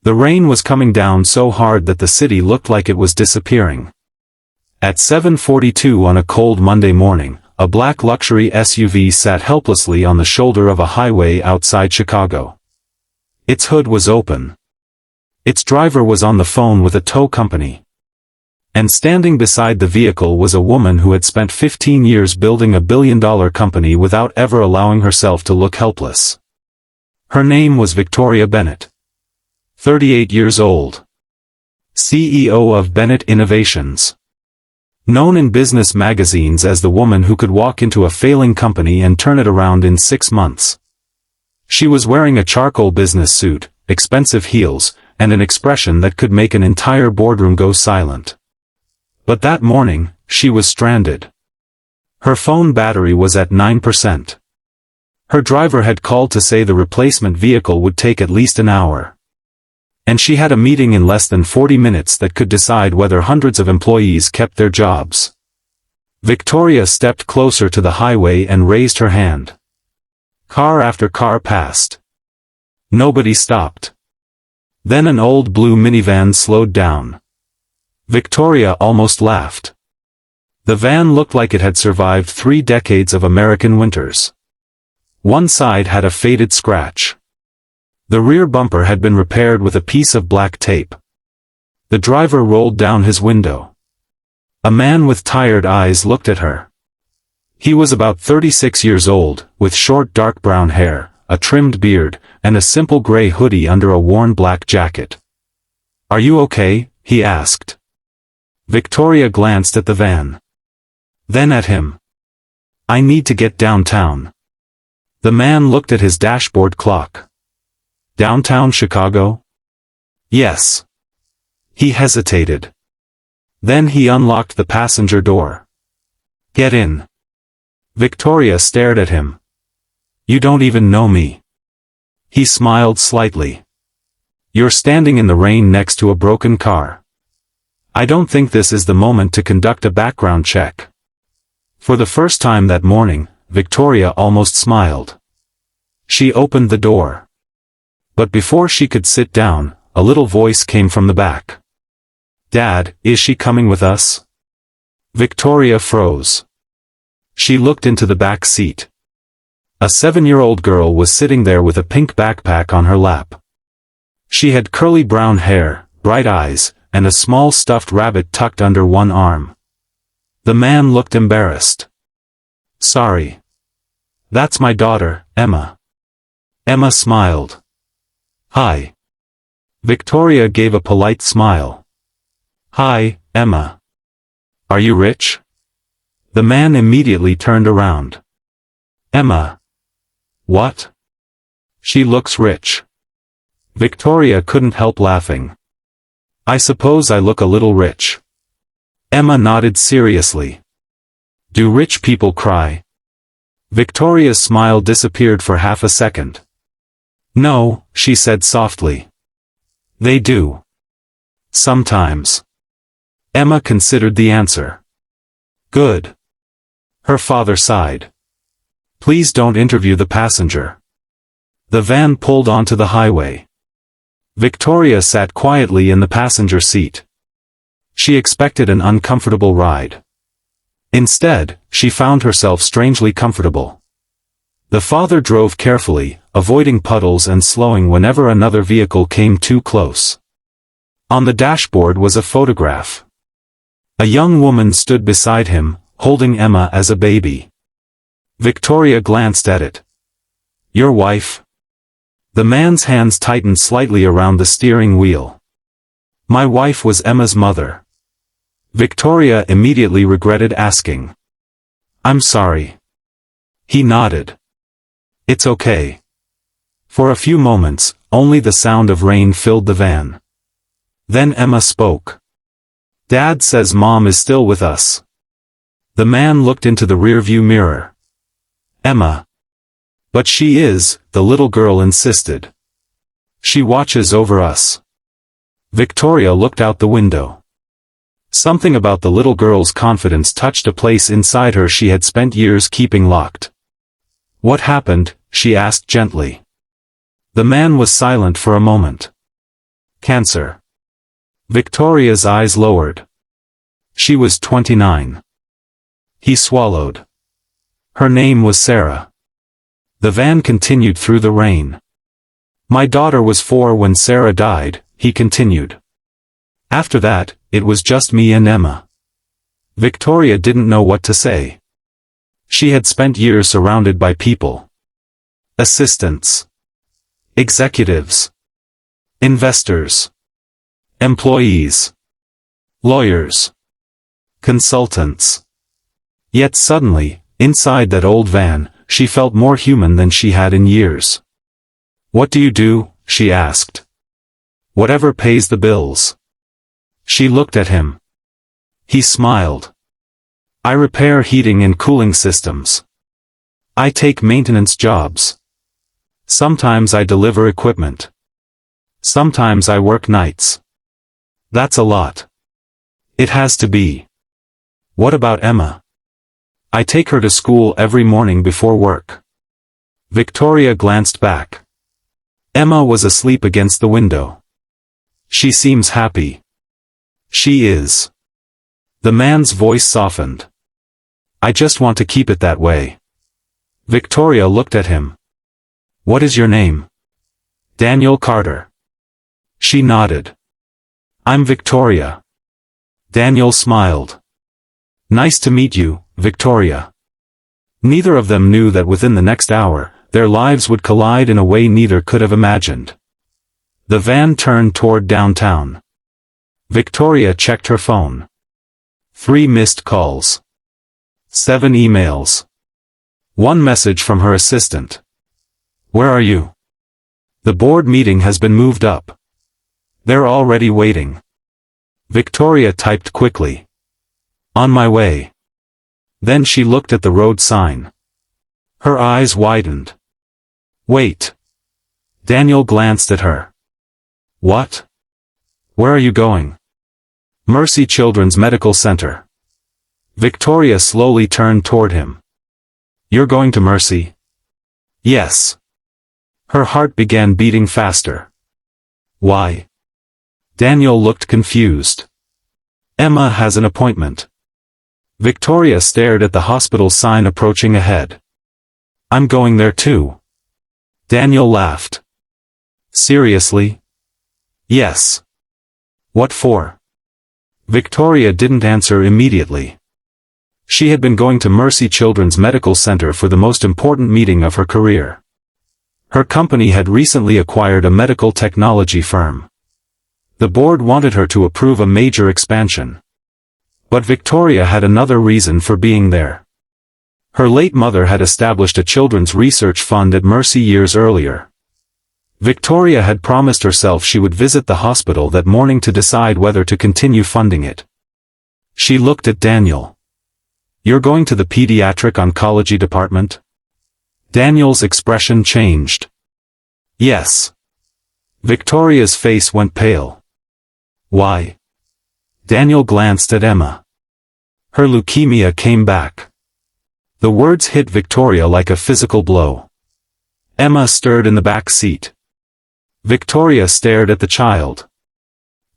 The rain was coming down so hard that the city looked like it was disappearing. At 7:42 on a cold Monday morning, a black luxury SUV sat helplessly on the shoulder of a highway outside Chicago. Its hood was open. Its driver was on the phone with a tow company. And standing beside the vehicle was a woman who had spent 15 years building a billion-dollar company without ever allowing herself to look helpless. Her name was Victoria Bennett. 38 years old. CEO of Bennett Innovations. Known in business magazines as the woman who could walk into a failing company and turn it around in 6 months. She was wearing a charcoal business suit, expensive heels, and an expression that could make an entire boardroom go silent. But that morning, she was stranded. Her phone battery was at 9%. Her driver had called to say the replacement vehicle would take at least an hour. And she had a meeting in less than 40 minutes that could decide whether hundreds of employees kept their jobs. Victoria stepped closer to the highway and raised her hand. Car after car passed. Nobody stopped. Then an old blue minivan slowed down. Victoria almost laughed. The van looked like it had survived 3 decades of American winters. One side had a faded scratch. The rear bumper had been repaired with a piece of black tape. The driver rolled down his window. A man with tired eyes looked at her. He was about 36 years old, with short dark brown hair, a trimmed beard, and a simple gray hoodie under a worn black jacket. "Are you okay?" he asked. Victoria glanced at the van. Then at him. "I need to get downtown." The man looked at his dashboard clock. "Downtown Chicago?" "Yes." He hesitated. Then he unlocked the passenger door. "Get in." Victoria stared at him. "You don't even know me." He smiled slightly. "You're standing in the rain next to a broken car. I don't think this is the moment to conduct a background check." For the first time that morning, Victoria almost smiled. She opened the door. But before she could sit down, a little voice came from the back. "Dad, is she coming with us?" Victoria froze. She looked into the back seat. A 7-year-old girl was sitting there with a pink backpack on her lap. She had curly brown hair, bright eyes, and a small stuffed rabbit tucked under one arm. The man looked embarrassed. "Sorry. That's my daughter, Emma." Emma smiled. "Hi." Victoria gave a polite smile. "Hi, Emma. Are you rich?" The man immediately turned around. "Emma. What? She looks rich." Victoria couldn't help laughing. "I suppose I look a little rich." Emma nodded seriously. "Do rich people cry?" Victoria's smile disappeared for half a second. "No," she said softly. "They do. Sometimes." Emma considered the answer. "Good." Her father sighed. "Please don't interview the passenger." The van pulled onto the highway. Victoria sat quietly in the passenger seat. She expected an uncomfortable ride. Instead, she found herself strangely comfortable. The father drove carefully, avoiding puddles and slowing whenever another vehicle came too close. On the dashboard was a photograph. A young woman stood beside him, holding Emma as a baby. Victoria glanced at it. "Your wife?" The man's hands tightened slightly around the steering wheel. "My wife was Emma's mother." Victoria immediately regretted asking. "I'm sorry." He nodded. "It's okay." For a few moments, only the sound of rain filled the van. Then Emma spoke. "Dad says Mom is still with us." The man looked into the rearview mirror. "Emma." "But she is," the little girl insisted. "She watches over us." Victoria looked out the window. Something about the little girl's confidence touched a place inside her she had spent years keeping locked. "What happened?" she asked gently. The man was silent for a moment. Cancer. Victoria's eyes lowered. She was 29. He swallowed. Her name was Sarah. The van continued through the rain. My daughter was 4 when Sarah died, he continued. After that, it was just me and Emma. Victoria didn't know what to say. She had spent years surrounded by people. Assistants. Executives. Investors. Employees. Lawyers. Consultants. Yet suddenly, inside that old van, she felt more human than she had in years. "What do you do?" she asked. "Whatever pays the bills." She looked at him. He smiled. "I repair heating and cooling systems. I take maintenance jobs. Sometimes I deliver equipment. Sometimes I work nights. That's a lot. It has to be. What about Emma? I take her to school every morning before work." Victoria glanced back. Emma was asleep against the window. "She seems happy." "She is." The man's voice softened. "I just want to keep it that way." Victoria looked at him. "What is your name?" "Daniel Carter." She nodded. "I'm Victoria." Daniel smiled. "Nice to meet you, Victoria." Neither of them knew that within the next hour, their lives would collide in a way neither could have imagined. The van turned toward downtown. Victoria checked her phone. 3 missed calls. 7 emails. 1 message from her assistant. "Where are you?" "The board meeting has been moved up." "They're already waiting." Victoria typed quickly. "On my way." Then she looked at the road sign. Her eyes widened. "Wait." Daniel glanced at her. "What? Where are you going?" "Mercy Children's Medical Center." Victoria slowly turned toward him. "You're going to Mercy?" "Yes." Her heart began beating faster. "Why?" Daniel looked confused. "Emma has an appointment." Victoria stared at the hospital sign approaching ahead. "I'm going there too." Daniel laughed. "Seriously?" "Yes." "What for?" Victoria didn't answer immediately. She had been going to Mercy Children's Medical Center for the most important meeting of her career. Her company had recently acquired a medical technology firm. The board wanted her to approve a major expansion. But Victoria had another reason for being there. Her late mother had established a children's research fund at Mercy years earlier. Victoria had promised herself she would visit the hospital that morning to decide whether to continue funding it. She looked at Daniel. "You're going to the pediatric oncology department?" Daniel's expression changed. "Yes." Victoria's face went pale. "Why?" Daniel glanced at Emma. Her leukemia came back. The words hit Victoria like a physical blow. Emma stirred in the back seat. Victoria stared at the child.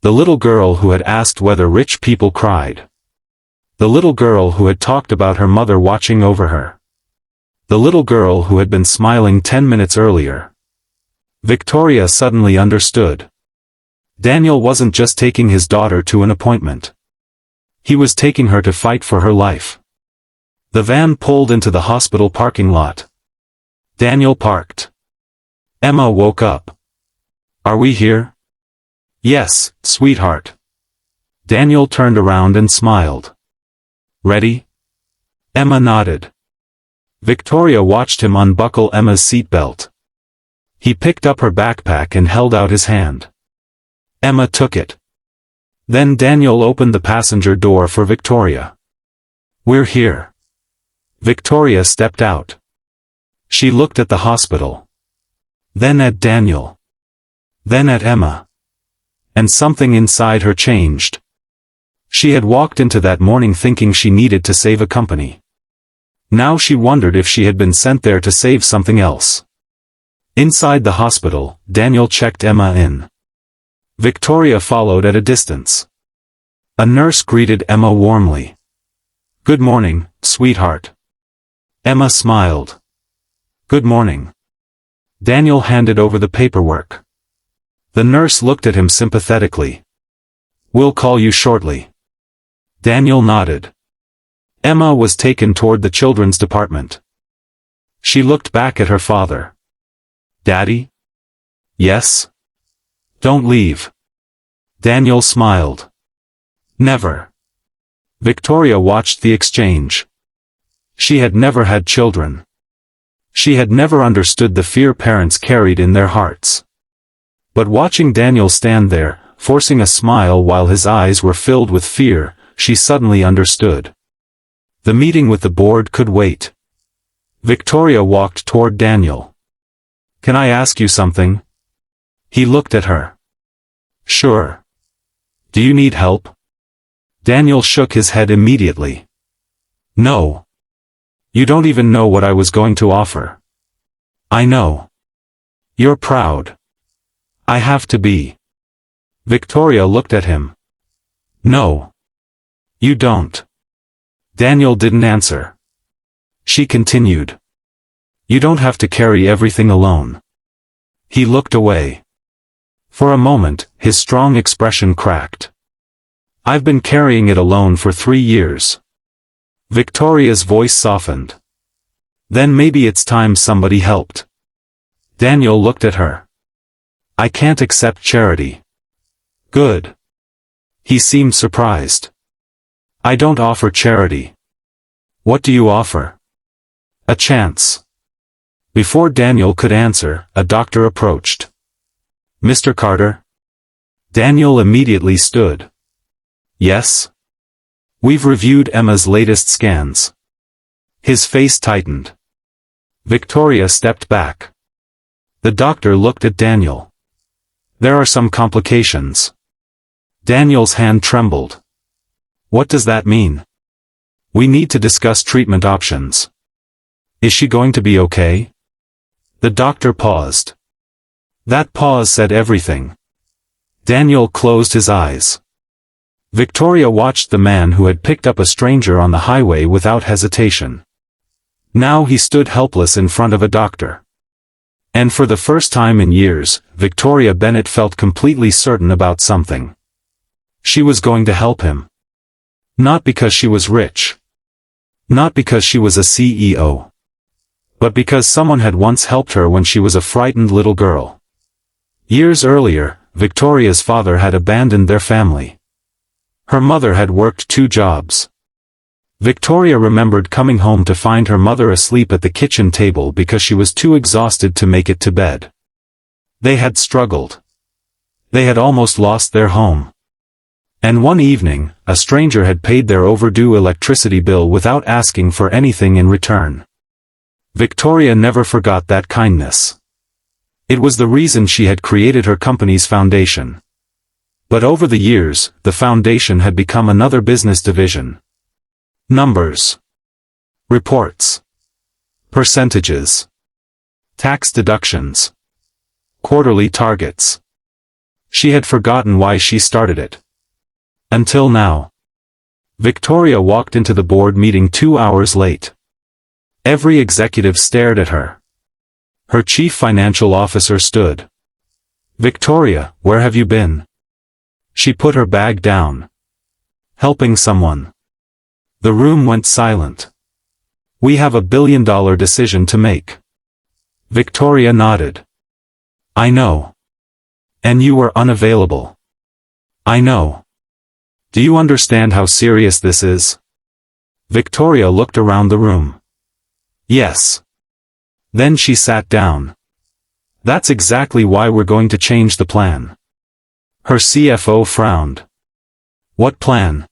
The little girl who had asked whether rich people cried. The little girl who had talked about her mother watching over her. The little girl who had been smiling 10 minutes earlier. Victoria suddenly understood. Daniel wasn't just taking his daughter to an appointment. He was taking her to fight for her life. The van pulled into the hospital parking lot. Daniel parked. Emma woke up. "Are we here?" "Yes, sweetheart." Daniel turned around and smiled. "Ready?" Emma nodded. Victoria watched him unbuckle Emma's seatbelt. He picked up her backpack and held out his hand. Emma took it. Then Daniel opened the passenger door for Victoria. "We're here." Victoria stepped out. She looked at the hospital. Then at Daniel. Then at Emma. And something inside her changed. She had walked into that morning thinking she needed to save a company. Now she wondered if she had been sent there to save something else. Inside the hospital, Daniel checked Emma in. Victoria followed at a distance. A nurse greeted Emma warmly. "Good morning, sweetheart." Emma smiled. "Good morning." Daniel handed over the paperwork. The nurse looked at him sympathetically. "We'll call you shortly." Daniel nodded. Emma was taken toward the children's department. She looked back at her father. "Daddy?" "Yes?" "Don't leave." Daniel smiled. "Never." Victoria watched the exchange. She had never had children. She had never understood the fear parents carried in their hearts. But watching Daniel stand there, forcing a smile while his eyes were filled with fear, she suddenly understood. The meeting with the board could wait. Victoria walked toward Daniel. "Can I ask you something?" He looked at her. "Sure." "Do you need help?" Daniel shook his head immediately. "No. You don't even know what I was going to offer." "I know. You're proud." "I have to be." Victoria looked at him. "No. You don't." Daniel didn't answer. She continued. "You don't have to carry everything alone." He looked away. For a moment, his strong expression cracked. "I've been carrying it alone for 3 years." Victoria's voice softened. "Then maybe it's time somebody helped." Daniel looked at her. "I can't accept charity." "Good." He seemed surprised. "I don't offer charity." "What do you offer?" "A chance." Before Daniel could answer, a doctor approached. "Mr. Carter?" Daniel immediately stood. "Yes?" "We've reviewed Emma's latest scans." His face tightened. Victoria stepped back. The doctor looked at Daniel. "There are some complications." Daniel's hand trembled. "What does that mean?" "We need to discuss treatment options." "Is she going to be okay?" The doctor paused. That pause said everything. Daniel closed his eyes. Victoria watched the man who had picked up a stranger on the highway without hesitation. Now he stood helpless in front of a doctor. And for the first time in years, Victoria Bennett felt completely certain about something. She was going to help him. Not because she was rich. Not because she was a CEO. But because someone had once helped her when she was a frightened little girl. Years earlier, Victoria's father had abandoned their family. Her mother had worked 2 jobs. Victoria remembered coming home to find her mother asleep at the kitchen table because she was too exhausted to make it to bed. They had struggled. They had almost lost their home. And one evening, a stranger had paid their overdue electricity bill without asking for anything in return. Victoria never forgot that kindness. It was the reason she had created her company's foundation. But over the years, the foundation had become another business division. Numbers. Reports. Percentages. Tax deductions. Quarterly targets. She had forgotten why she started it. Until now. Victoria walked into the board meeting 2 hours late. Every executive stared at her. Her chief financial officer stood. "Victoria, where have you been?" She put her bag down. "Helping someone." The room went silent. "We have a billion-dollar decision to make." Victoria nodded. "I know. And you were unavailable." "I know. Do you understand how serious this is?" Victoria looked around the room. "Yes." Then she sat down. "That's exactly why we're going to change the plan." Her CFO frowned. "What plan?"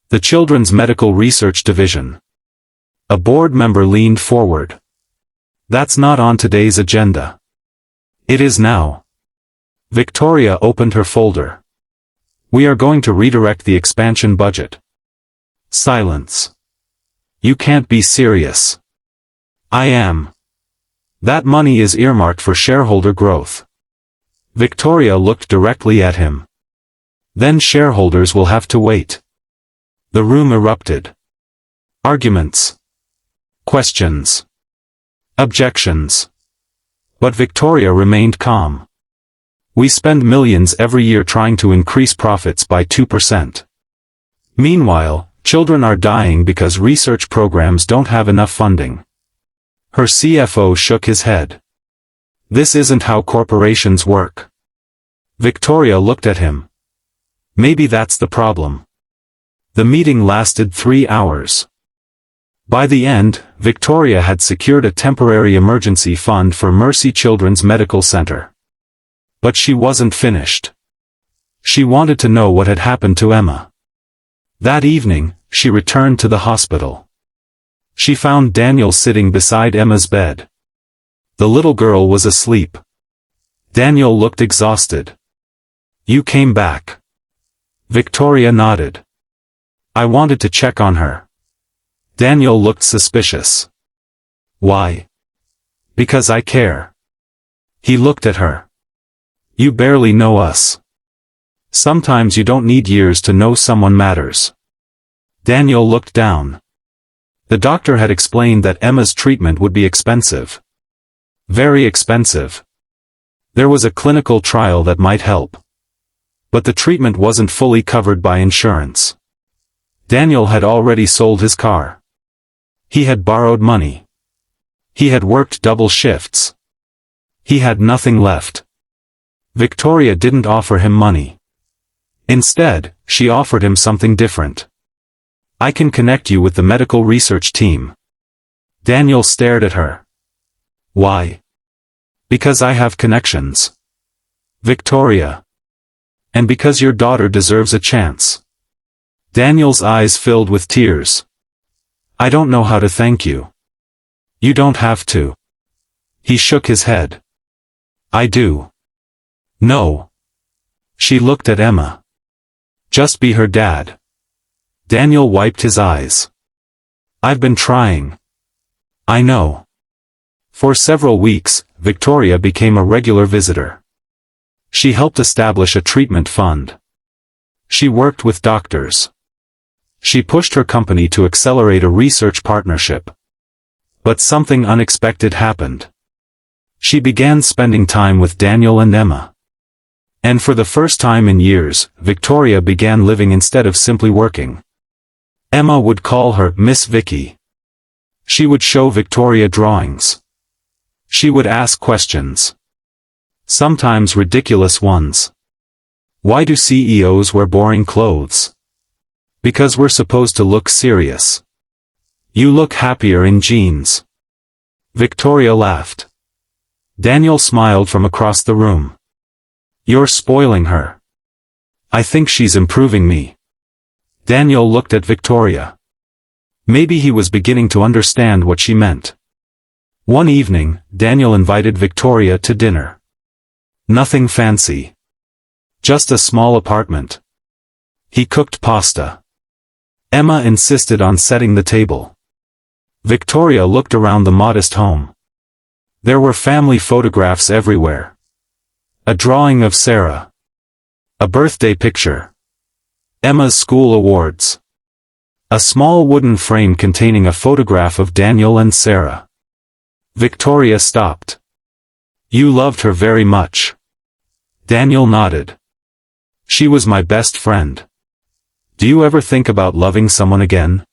"The Children's Medical Research Division." A board member leaned forward. "That's not on today's agenda." "It is now." Victoria opened her folder. "We are going to redirect the expansion budget." Silence. "You can't be serious." "I am. That money is earmarked for shareholder growth." Victoria looked directly at him. Then shareholders will have to wait. The room erupted. Arguments. Questions. Objections. But Victoria remained calm. We spend millions every year trying to increase profits by 2%. Meanwhile, children are dying because research programs don't have enough funding. Her CFO shook his head. This isn't how corporations work. Victoria looked at him. Maybe that's the problem. The meeting lasted 3 hours. By the end, Victoria had secured a temporary emergency fund for Mercy Children's Medical Center. But she wasn't finished. She wanted to know what had happened to Emma. That evening, she returned to the hospital. She found Daniel sitting beside Emma's bed. The little girl was asleep. Daniel looked exhausted. You came back. Victoria nodded. I wanted to check on her. Daniel looked suspicious. Why? Because I care. He looked at her. You barely know us. Sometimes you don't need years to know someone matters. Daniel looked down. The doctor had explained that Emma's treatment would be expensive. Very expensive. There was a clinical trial that might help. But the treatment wasn't fully covered by insurance. Daniel had already sold his car. He had borrowed money. He had worked double shifts. He had nothing left. Victoria didn't offer him money. Instead, she offered him something different. I can connect you with the medical research team. Daniel stared at her. Why? Because I have connections. Victoria. And because your daughter deserves a chance. Daniel's eyes filled with tears. I don't know how to thank you. You don't have to. He shook his head. I do. No. She looked at Emma. Just be her dad. Daniel wiped his eyes. I've been trying. I know. For several weeks, Victoria became a regular visitor. She helped establish a treatment fund. She worked with doctors. She pushed her company to accelerate a research partnership. But something unexpected happened. She began spending time with Daniel and Emma. And for the first time in years, Victoria began living instead of simply working. Emma would call her Miss Vicky. She would show Victoria drawings. She would ask questions. Sometimes ridiculous ones. Why do CEOs wear boring clothes? Because we're supposed to look serious. You look happier in jeans. Victoria laughed. Daniel smiled from across the room. You're spoiling her. I think she's improving me. Daniel looked at Victoria. Maybe he was beginning to understand what she meant. One evening, Daniel invited Victoria to dinner. Nothing fancy. Just a small apartment. He cooked pasta. Emma insisted on setting the table. Victoria looked around the modest home. There were family photographs everywhere. A drawing of Sarah. A birthday picture. Emma's school awards. A small wooden frame containing a photograph of Daniel and Sarah. Victoria stopped. You loved her very much. Daniel nodded. She was my best friend. Do you ever think about loving someone again?